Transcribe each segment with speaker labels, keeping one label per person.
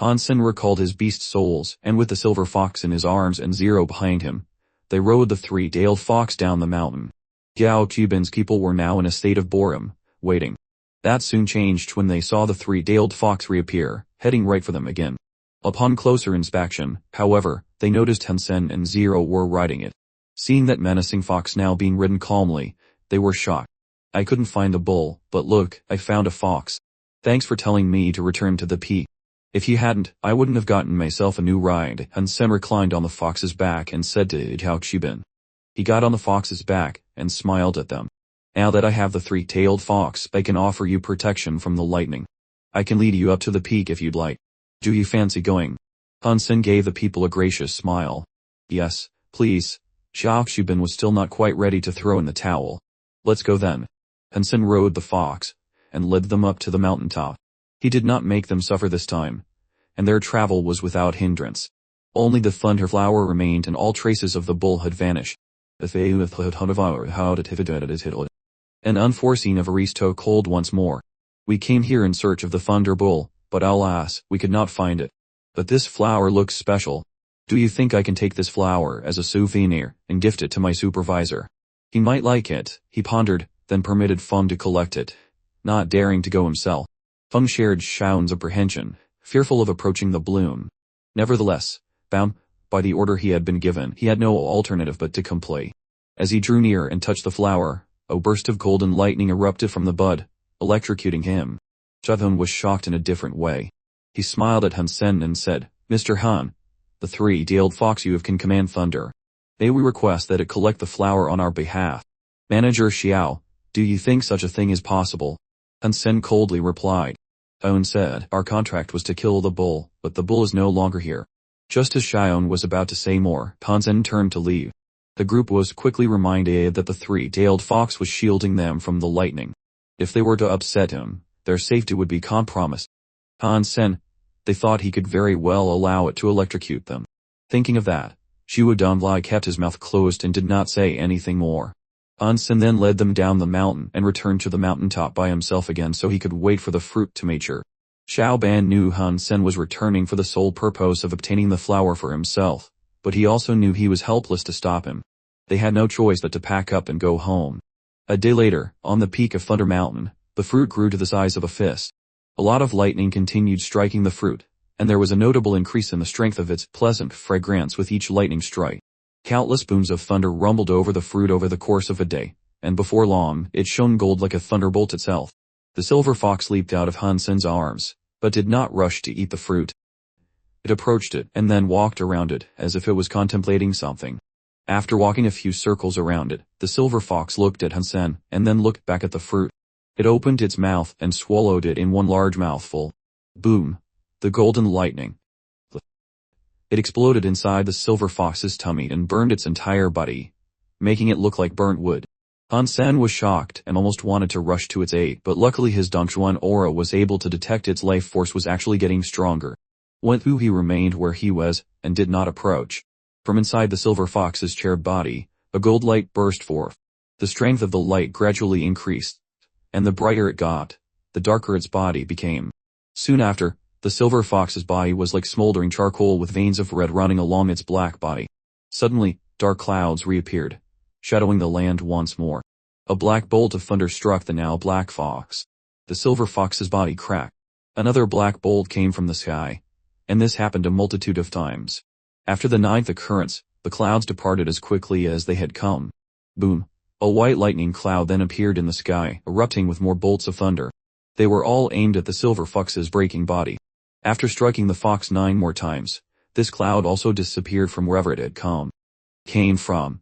Speaker 1: Hansen recalled his beast souls, and with the silver fox in his arms and Zero behind him, they rode the three-tailed fox down the mountain. Yao Qibin's people were now in a state of boredom, waiting. That soon changed when they saw the three-tailed fox reappear, heading right for them again. Upon closer inspection, however, they noticed Hansen and Zero were riding it. Seeing that menacing fox now being ridden calmly, they were shocked. I couldn't find the bull, but look, I found a fox. Thanks for telling me to return to the peak. If you hadn't, I wouldn't have gotten myself a new ride. Hansen reclined on the fox's back and said to Yao Qibin. He got on the fox's back and smiled at them. Now that I have the three-tailed fox, I can offer you protection from the lightning. I can lead you up to the peak if you'd like. Do you fancy going? Hansen gave the people a gracious smile. Yes, please. Yao Qibin was still not quite ready to throw in the towel. Let's go then. Hansen rode the fox and led them up to the mountaintop. He did not make them suffer this time, and their travel was without hindrance. Only the thunder flower remained and all traces of the bull had vanished. An unforeseen avarice took hold once more. We came here in search of the thunder bull, but alas, we could not find it. But this flower looks special. Do you think I can take this flower as a souvenir and gift it to my supervisor? He might like it, he pondered, then permitted Feng to collect it, not daring to go himself. Feng shared Xiao's apprehension, fearful of approaching the bloom. Nevertheless, bound by the order he had been given, he had no alternative but to comply. As he drew near and touched the flower, a burst of golden lightning erupted from the bud, electrocuting him. Xiaohun was shocked in a different way. He smiled at Hansen and said, Mr. Han, the three-tailed fox you have can command thunder. May we request that it collect the flower on our behalf? Manager Xiao, do you think such a thing is possible? Hansen coldly replied. Xiaohun said, our contract was to kill the bull, but the bull is no longer here. Just as Xiaohun was about to say more, Hansen turned to leave. The group was quickly reminded that the three-tailed fox was shielding them from the lightning. If they were to upset him, their safety would be compromised. Hansen, they thought he could very well allow it to electrocute them. Thinking of that, Xu Donglai kept his mouth closed and did not say anything more. Hansen then led them down the mountain and returned to the mountaintop by himself again so he could wait for the fruit to mature. Xiao Ban knew Hansen was returning for the sole purpose of obtaining the flower for himself, but he also knew he was helpless to stop him. They had no choice but to pack up and go home. A day later, on the peak of Thunder Mountain, the fruit grew to the size of a fist. A lot of lightning continued striking the fruit, and there was a notable increase in the strength of its pleasant fragrance with each lightning strike. Countless booms of thunder rumbled over the fruit over the course of a day, and before long, it shone gold like a thunderbolt itself. The silver fox leaped out of Hansen's arms, but did not rush to eat the fruit. It approached it and then walked around it as if it was contemplating something. After walking a few circles around it, the silver fox looked at Hansen and then looked back at the fruit. It opened its mouth and swallowed it in one large mouthful. Boom! The golden lightning. It exploded inside the silver fox's tummy and burned its entire body, making it look like burnt wood. Hansen was shocked and almost wanted to rush to its aid, but luckily his Dongchuan aura was able to detect its life force was actually getting stronger. He remained where he was and did not approach. From inside the silver fox's charred body, a gold light burst forth. The strength of the light gradually increased, and the brighter it got, the darker its body became. Soon after, the silver fox's body was like smoldering charcoal with veins of red running along its black body. Suddenly, dark clouds reappeared, shadowing the land once more. A black bolt of thunder struck the now black fox. The silver fox's body cracked. Another black bolt came from the sky, and this happened a multitude of times. After the ninth occurrence, the clouds departed as quickly as they had come. Boom! A white lightning cloud then appeared in the sky, erupting with more bolts of thunder. They were all aimed at the silver fox's breaking body. After striking the fox 9 more times, this cloud also disappeared from wherever it had came from.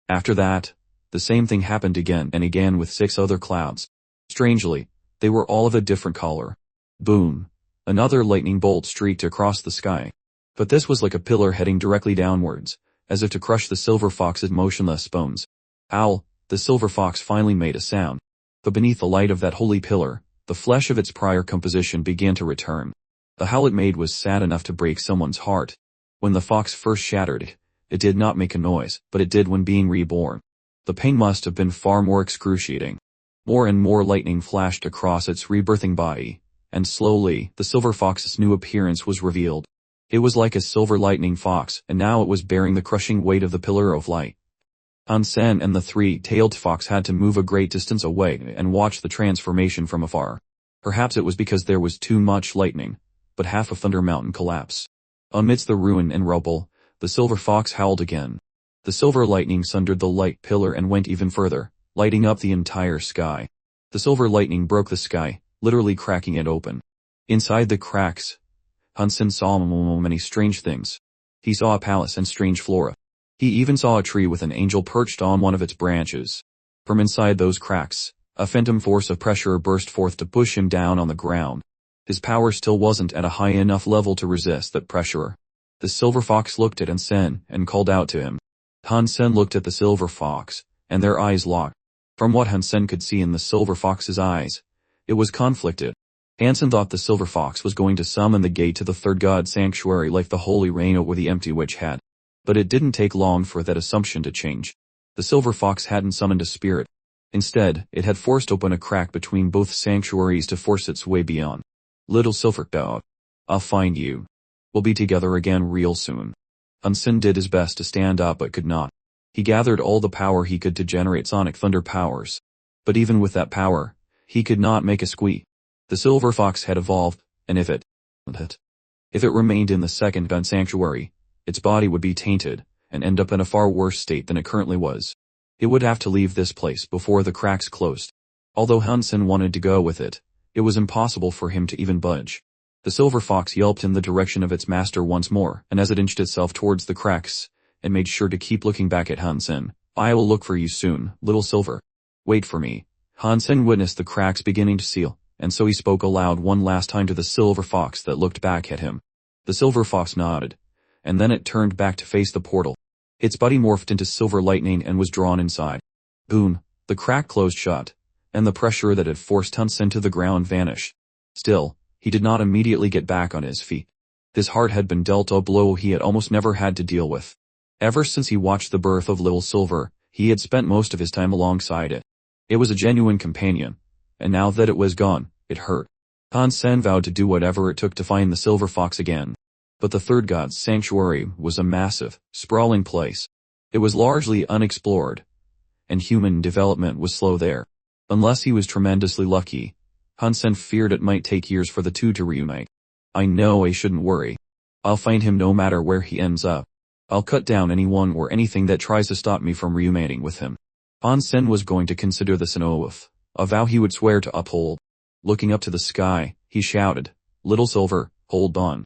Speaker 1: After that, the same thing happened again and again with 6 other clouds. Strangely, they were all of a different color. Boom! Another lightning bolt streaked across the sky. But this was like a pillar heading directly downwards, as if to crush the silver fox's motionless bones. Owl! The silver fox finally made a sound. But beneath the light of that holy pillar, the flesh of its prior composition began to return. The howl it made was sad enough to break someone's heart. When the fox first shattered, it did not make a noise, but it did when being reborn. The pain must have been far more excruciating. More and more lightning flashed across its rebirthing body, and slowly, the silver fox's new appearance was revealed. It was like a silver lightning fox, and now it was bearing the crushing weight of the pillar of light. Hansen and the three-tailed fox had to move a great distance away and watch the transformation from afar. Perhaps it was because there was too much lightning, but half of Thunder Mountain collapsed. Amidst the ruin and rubble, the silver fox howled again. The silver lightning sundered the light pillar and went even further, lighting up the entire sky. The silver lightning broke the sky, literally cracking it open. Inside the cracks, Hansen saw many strange things. He saw a palace and strange flora. He even saw a tree with an angel perched on one of its branches. From inside those cracks, a phantom force of pressure burst forth to push him down on the ground. His power still wasn't at a high enough level to resist that pressure. The silver fox looked at Hansen and called out to him. Hansen looked at the silver fox, and their eyes locked. From what Hansen could see in the silver fox's eyes, it was conflicted. Hansen thought the silver fox was going to summon the gate to the third god sanctuary like the holy Reina or the empty witch had. But it didn't take long for that assumption to change. The silver fox hadn't summoned a spirit. Instead, it had forced open a crack between both sanctuaries to force its way beyond. Little silver dog, I'll find you. We'll be together again real soon. Hansen did his best to stand up but could not. He gathered all the power he could to generate sonic thunder powers. But even with that power, he could not make a squeak. The silver fox had evolved, and if it remained in the second god sanctuary, its body would be tainted, and end up in a far worse state than it currently was. It would have to leave this place before the cracks closed. Although Hansen wanted to go with it, it was impossible for him to even budge. The silver fox yelped in the direction of its master once more, and as it inched itself towards the cracks, it made sure to keep looking back at Hansen. I will look for you soon, little silver. Wait for me. Hansen witnessed the cracks beginning to seal, and so he spoke aloud one last time to the silver fox that looked back at him. The silver fox nodded, and then it turned back to face the portal. Its body morphed into silver lightning and was drawn inside. Boom, the crack closed shut, and the pressure that had forced Hansen to the ground vanished. Still, he did not immediately get back on his feet. His heart had been dealt a blow he had almost never had to deal with. Ever since he watched the birth of Little Silver, he had spent most of his time alongside it. It was a genuine companion, and now that it was gone, it hurt. Hansen vowed to do whatever it took to find the silver fox again. But the third god's sanctuary was a massive, sprawling place. It was largely unexplored, and human development was slow there. Unless he was tremendously lucky, Hansen feared it might take years for the two to reunite. I know I shouldn't worry. I'll find him no matter where he ends up. I'll cut down anyone or anything that tries to stop me from reuniting with him. Hansen was going to consider this an oath, a vow he would swear to uphold. Looking up to the sky, he shouted, Little Silver, hold on.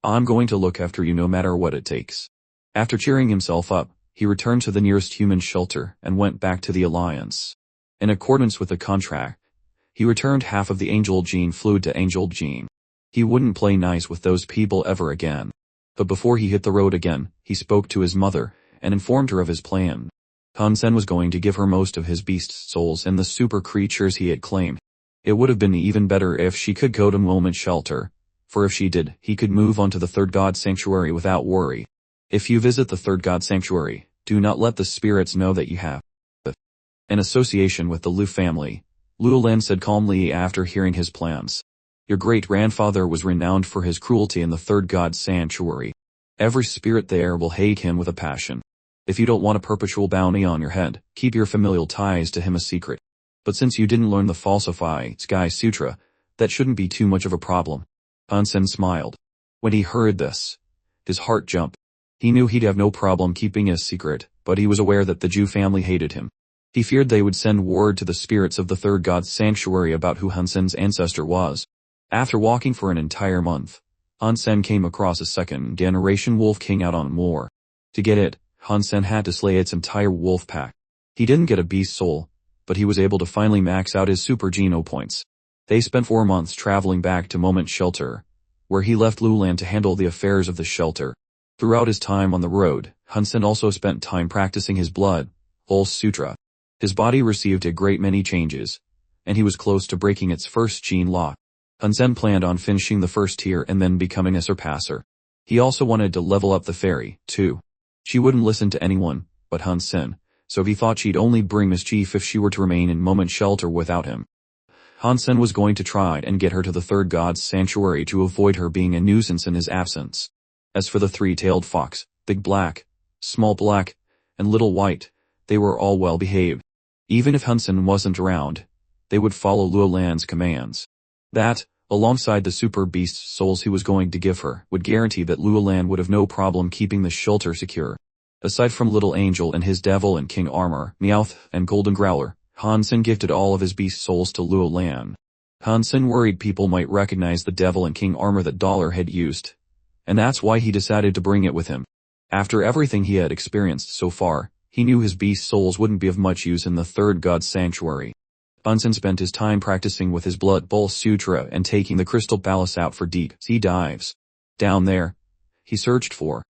Speaker 1: I'm going to look after you no matter what it takes. After cheering himself up, he returned to the nearest human shelter and went back to the Alliance. In accordance with the contract, he returned half of the Angel Gene fluid to Angel Gene. He wouldn't play nice with those people ever again. But before he hit the road again, he spoke to his mother and informed her of his plan. Hansen was going to give her most of his beast souls and the super creatures he had claimed. It would have been even better if she could go to Moment Shelter, for if she did, he could move on to the third god sanctuary without worry. If you visit the third god sanctuary, do not let the spirits know that you have an association with the Liu family, Liu Lan said calmly after hearing his plans. Your great-grandfather was renowned for his cruelty in the third god sanctuary. Every spirit there will hate him with a passion. If you don't want a perpetual bounty on your head, keep your familial ties to him a secret. But since you didn't learn the falsified Sky Sutra, that shouldn't be too much of a problem. Hansen smiled. When he heard this, his heart jumped. He knew he'd have no problem keeping a secret, but he was aware that the Jew family hated him. He feared they would send word to the spirits of the third god's sanctuary about who Hansen's ancestor was. After walking for an entire month, Hansen came across a second-generation wolf king out on moor. To get it, Hansen had to slay its entire wolf pack. He didn't get a beast soul, but he was able to finally max out his super geno points. They spent 4 months traveling back to Moment Shelter, where he left Lulan to handle the affairs of the shelter. Throughout his time on the road, Hansen also spent time practicing his blood, Whole Sutra. His body received a great many changes, and he was close to breaking its first gene lock. Hansen planned on finishing the first tier and then becoming a surpasser. He also wanted to level up the fairy, too. She wouldn't listen to anyone but Hansen, so he thought she'd only bring mischief if she were to remain in Moment Shelter without him. Hansen was going to try and get her to the third god's sanctuary to avoid her being a nuisance in his absence. As for the three-tailed fox, big black, small black, and little white, they were all well behaved. Even if Hansen wasn't around, they would follow Luolan's commands. That, alongside the super beast souls he was going to give her, would guarantee that Luolan would have no problem keeping the shelter secure. Aside from Little Angel and his devil and king armor, Meowth and Golden Growler, Hansen gifted all of his beast souls to Luolan. Hansen worried people might recognize the devil and king armor that Dollar had used, and that's why he decided to bring it with him. After everything he had experienced so far, he knew his beast souls wouldn't be of much use in the third god's sanctuary. Hansen spent his time practicing with his Blood Bowl Sutra and taking the Crystal Palace out for deep sea dives. Down there, he searched for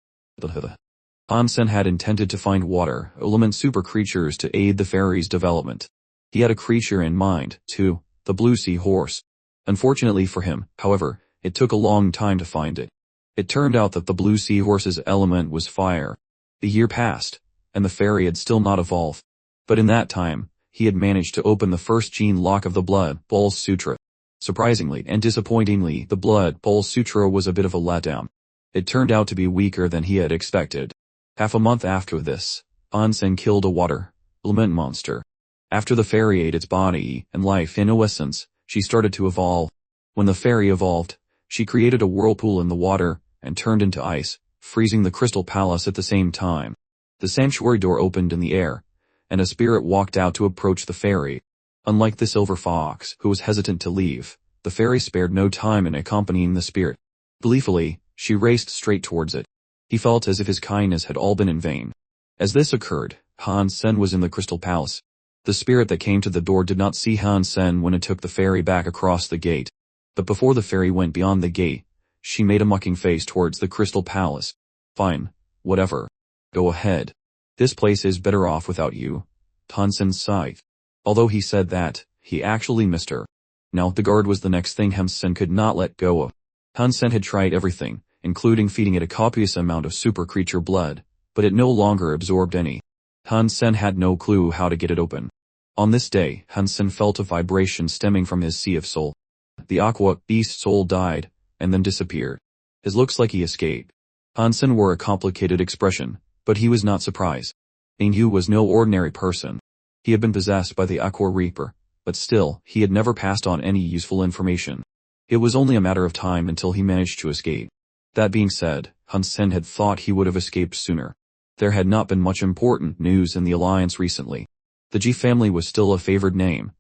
Speaker 1: Hansen had intended to find water element super creatures to aid the fairy's development. He had a creature in mind, too, the blue sea horse. Unfortunately for him, however, it took a long time to find it. It turned out that the blue sea horse's element was fire. The year passed, and the fairy had still not evolved. But in that time, he had managed to open the first gene lock of the Blood Bowl Sutra. Surprisingly and disappointingly, the Blood Bowl Sutra was a bit of a letdown. It turned out to be weaker than he had expected. Half a month after this, Hansen killed a water element monster. After the fairy ate its body and life in essence, she started to evolve. When the fairy evolved, she created a whirlpool in the water and turned into ice, freezing the Crystal Palace at the same time. The sanctuary door opened in the air, and a spirit walked out to approach the fairy. Unlike the silver fox, who was hesitant to leave, the fairy spared no time in accompanying the spirit. Gleefully, she raced straight towards it. He felt as if his kindness had all been in vain. As this occurred, Hansen was in the Crystal Palace. The spirit that came to the door did not see Hansen when it took the fairy back across the gate. But before the fairy went beyond the gate, she made a mocking face towards the Crystal Palace. Fine, whatever. Go ahead. This place is better off without you. Hansen sighed. Although he said that, he actually missed her. Now the guard was the next thing Hansen could not let go of. Hansen had tried everything, including feeding it a copious amount of super creature blood, but it no longer absorbed any. Hansen had no clue how to get it open. On this day, Hansen felt a vibration stemming from his sea of soul. The aqua beast soul died, and then disappeared. It looks like he escaped. Hansen wore a complicated expression, but he was not surprised. Enro was no ordinary person. He had been possessed by the Aqua Reaper, but still, he had never passed on any useful information. It was only a matter of time until he managed to escape. That being said, Hansen had thought he would have escaped sooner. There had not been much important news in the Alliance recently. The G family was still a favored name,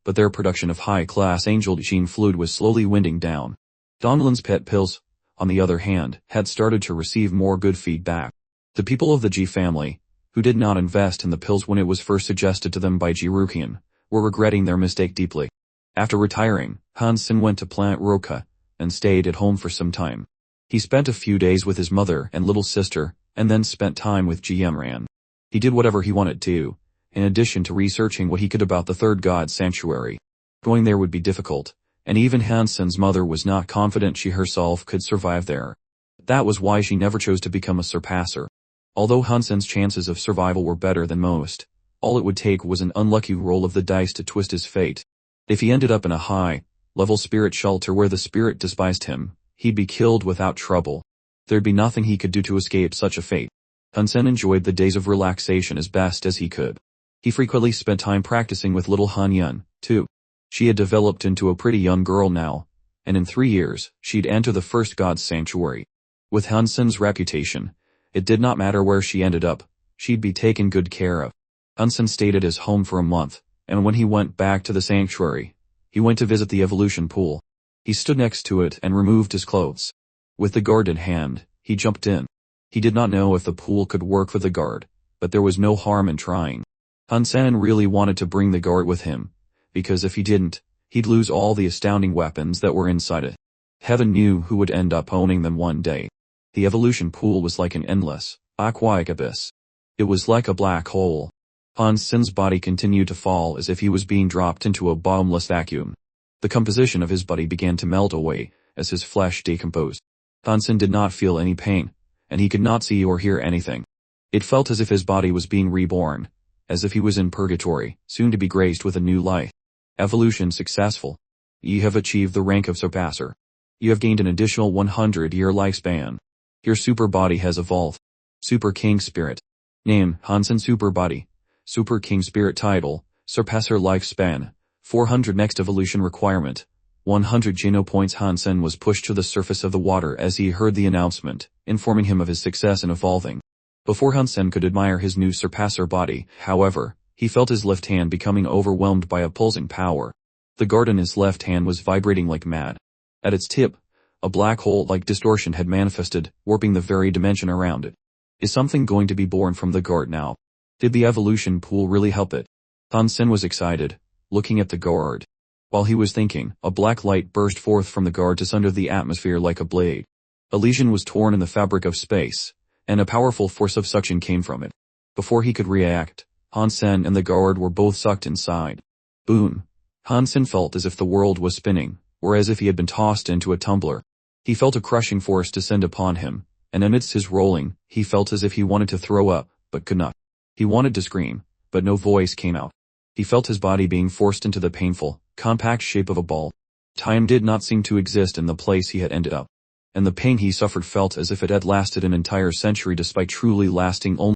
Speaker 1: but their production of high-class angel gene fluid was slowly winding down. Donlin's pet pills, on the other hand, had started to receive more good feedback. The people of the G family, who did not invest in the pills when it was first suggested to them by Jirukian, were regretting their mistake deeply. After retiring, Hansen went to Plant Roka, and stayed at home for some time. He spent a few days with his mother and little sister, and then spent time with Gemran. He did whatever he wanted to, in addition to researching what he could about the third god's sanctuary. Going there would be difficult, and even Hansen's mother was not confident she herself could survive there. That was why she never chose to become a surpasser. Although Hansen's chances of survival were better than most, all it would take was an unlucky roll of the dice to twist his fate. If he ended up in a high-level spirit shelter where the spirit despised him, he'd be killed without trouble. There'd be nothing he could do to escape such a fate. Hansen enjoyed the days of relaxation as best as he could. He frequently spent time practicing with little Han-yun, too. She had developed into a pretty young girl now, and in 3 years, she'd enter the first god's sanctuary. With Hansen's reputation, it did not matter where she ended up, she'd be taken good care of. Hansen stayed at his home for a month, and when he went back to the sanctuary, he went to visit the evolution pool. He stood next to it and removed his clothes. With the guard in hand, he jumped in. He did not know if the pool could work for the guard, but there was no harm in trying. Hansen really wanted to bring the guard with him, because if he didn't, he'd lose all the astounding weapons that were inside it. Heaven knew who would end up owning them one day. The evolution pool was like an endless, aquatic abyss. It was like a black hole. Hansen's body continued to fall as if he was being dropped into a bottomless vacuum. The composition of his body began to melt away as his flesh decomposed. Hansen did not feel any pain, and he could not see or hear anything. It felt as if his body was being reborn, as if he was in purgatory, soon to be graced with a new life. Evolution successful. You have achieved the rank of Surpasser. You have gained an additional 100-year lifespan. Your super body has evolved. Super King Spirit. Name, Hansen Super Body. Super King Spirit Title, Surpasser Lifespan. 400 Next evolution requirement. 100 Geno points. Hansen was pushed to the surface of the water as he heard the announcement, informing him of his success in evolving. Before Hansen could admire his new Surpasser body, however, he felt his left hand becoming overwhelmed by a pulsing power. The guard in his left hand was vibrating like mad. At its tip, a black hole-like distortion had manifested, warping the very dimension around it. Is something going to be born from the guard now? Did the evolution pool really help it? Hansen was excited, looking at the guard. While he was thinking, a black light burst forth from the guard to sunder the atmosphere like a blade. A lesion was torn in the fabric of space, and a powerful force of suction came from it. Before he could react, Hansen and the guard were both sucked inside. Boom! Hansen felt as if the world was spinning, or as if he had been tossed into a tumbler. He felt a crushing force descend upon him, and amidst his rolling, he felt as if he wanted to throw up, but could not. He wanted to scream, but no voice came out. He felt his body being forced into the painful, compact shape of a ball. Time did not seem to exist in the place he had ended up. And the pain he suffered felt as if it had lasted an entire century despite truly lasting only